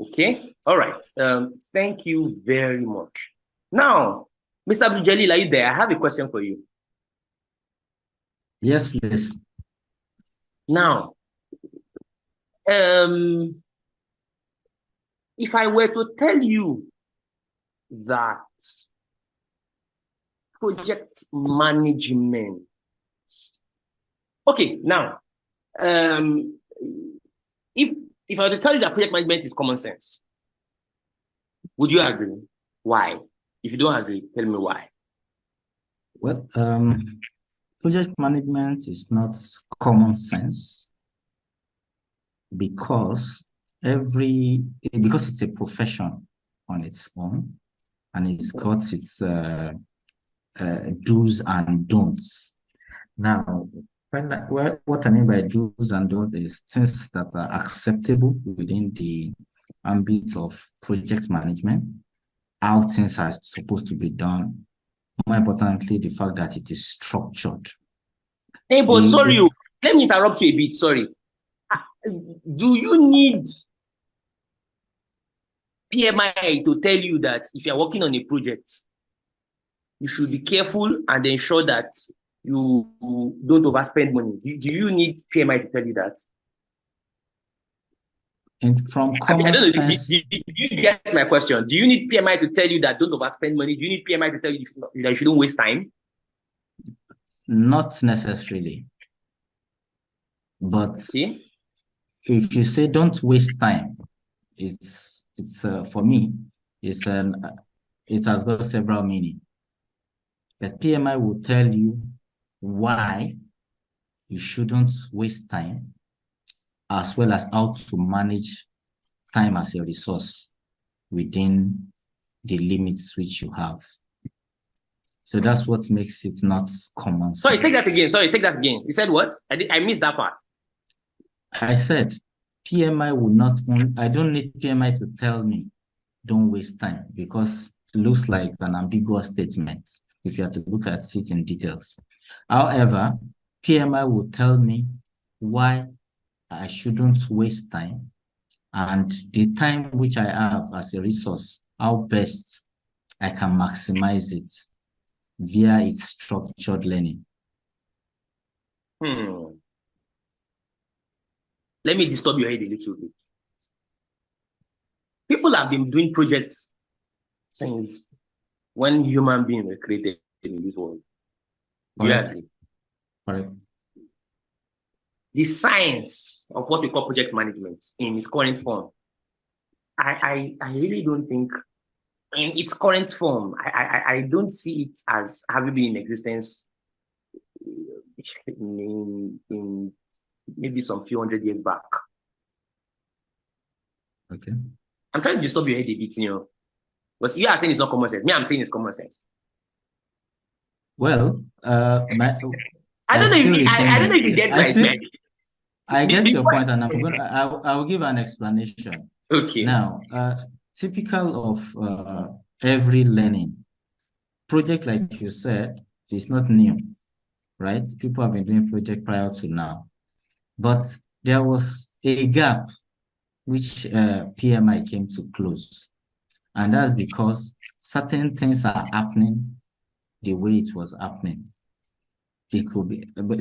Okay. All right. Thank you very much. Now, Mr. Abdul Jalil, are you there? I have a question for you. Yes, please. Now, if I were to tell you that project management, okay, now, if if I were to tell you that project management is common sense, would you agree? Why? If you don't agree, tell me why. Well, project management is not common sense because because it's a profession on its own, and it's got its do's and don'ts. Now, what I mean by do's and don'ts is things that are acceptable within the ambit of project management, how things are supposed to be done. More importantly, the fact that it is structured. Hey, but sorry, let me interrupt you a bit. Sorry. Do you need PMI to tell you that if you're working on a project, you should be careful and ensure that you don't overspend money? Do you need PMI to tell you that? And from common sense, do you get my question? Do you need PMI to tell you that don't overspend money? Do you need PMI to tell you that you shouldn't waste time? Not necessarily. But see, if you say don't waste time, it's for me, it has got several meaning. But PMI will tell you why you shouldn't waste time, as well as how to manage time as a resource within the limits which you have. So that's what makes it not common sense. Sorry, take that again. Sorry, take that again. You said what? I missed that part. I said PMI will not, I don't need PMI to tell me don't waste time, because it looks like an ambiguous statement if you have to look at it in details. However, PMI will tell me why I shouldn't waste time, and the time which I have as a resource, how best I can maximize it via its structured learning. Let me disturb your head a little bit. People have been doing projects since when human beings were created in this world. Correct. Correct. The science of what we call project management in its current form, I really don't think in its current form, I don't see it as having been in existence in maybe some few hundred years back. Okay. I'm trying to disturb your head a bit, because you are saying it's not common sense. Me, I'm saying it's common sense. Well, I don't know if you get my point. I get your point, and I will give an explanation. Okay. Now, typical of every learning project, like you said, is not new, right? People have been doing project prior to now, but there was a gap which PMI came to close, and that's because certain things are happening the way it was happening. It could be, but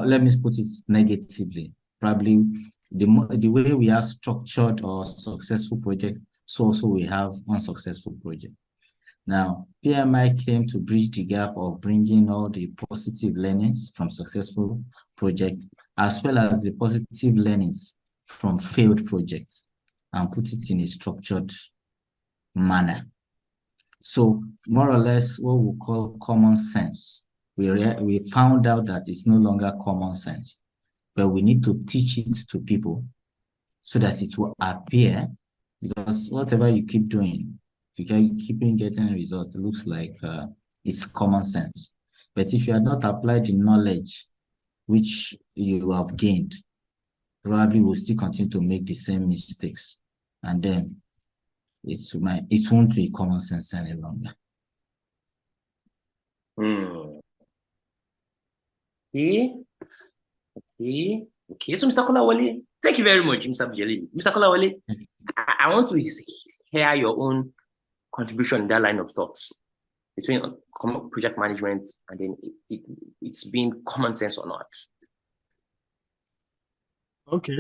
let me put it negatively. Probably the way we have structured or successful project, so also we have unsuccessful project. Now, PMI came to bridge the gap of bringing all the positive learnings from successful projects, as well as the positive learnings from failed projects, and put it in a structured manner. So more or less what we call common sense, we found out that it's no longer common sense, but we need to teach it to people so that it will appear, because whatever you keep doing, you can keep getting results. It looks like it's common sense. But if you have not applied the knowledge which you have gained, probably will still continue to make the same mistakes. And then it won't be common sense any longer. Okay. So, Mr. Kolawole, thank you very much, Mr. Bujeli. Mr. Kolawole, I want to hear your own contribution in that line of thoughts between project management and then it's being common sense or not. Okay,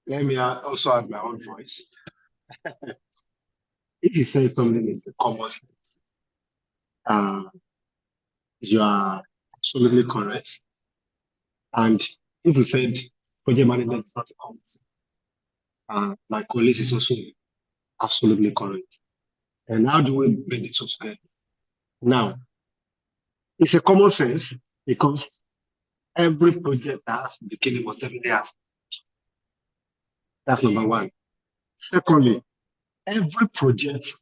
let me also add my own voice. If you say something is common sense, you are absolutely correct. And if you said project management is not a common sense, my colleagues is also absolutely correct. And how do we bring the two together? Now, it's a common sense because every project that has beginning must definitely has. That's number one. Secondly, every project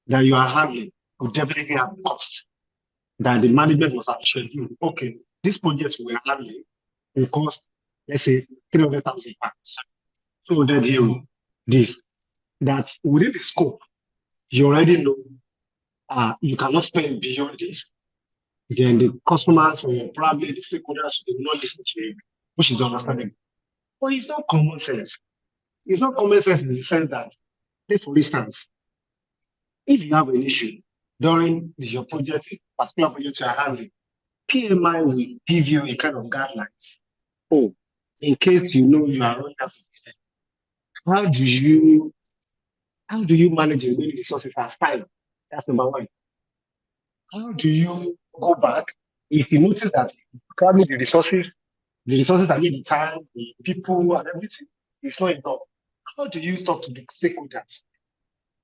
that you are handling will definitely have cost that the management must have scheduled. Okay, this project we are handling will cost, let's say, 300,000 pounds. 200 euro. This, that within the scope, you already know you cannot spend beyond this. Then the customers or probably the stakeholders will not listen to it, which is understandable. But it's not common sense. It's not common sense in the sense that, say for instance, if you have an issue during your project, particular project you are handling, PMI will give you a kind of guidelines. Oh, in case you know you are running out of time, how do you manage your remaining resources as time? That's number one. How do you go back if you notice that probably the resources that need the time, the people and everything is not enough? How do you talk to the stakeholders?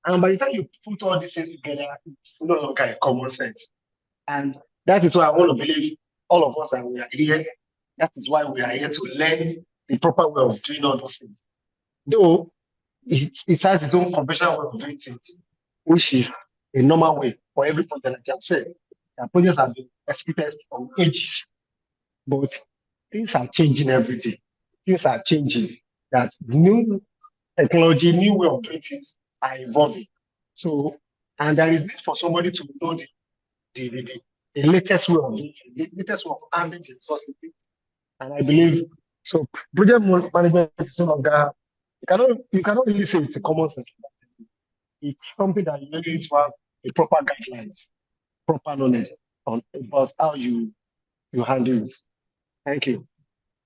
And by the time you put all these things together, it's no longer a common sense. And that is why I want to believe all of us that we are here. That is why we are here to learn the proper way of doing all those things. Though it has its own conventional way of doing things, which is a normal way for every project, like I've said. The projects have been executed from ages, but things are changing every day. Things are changing. That new technology, new way of doing things are evolving. So, and there is need for somebody to know the latest way of doing things, the latest way of handling the resources. And I believe so. Project management is no longer you cannot really say it's a common sense. It's something that you really need to have a proper guidelines, proper knowledge on about how you handle it. Thank you.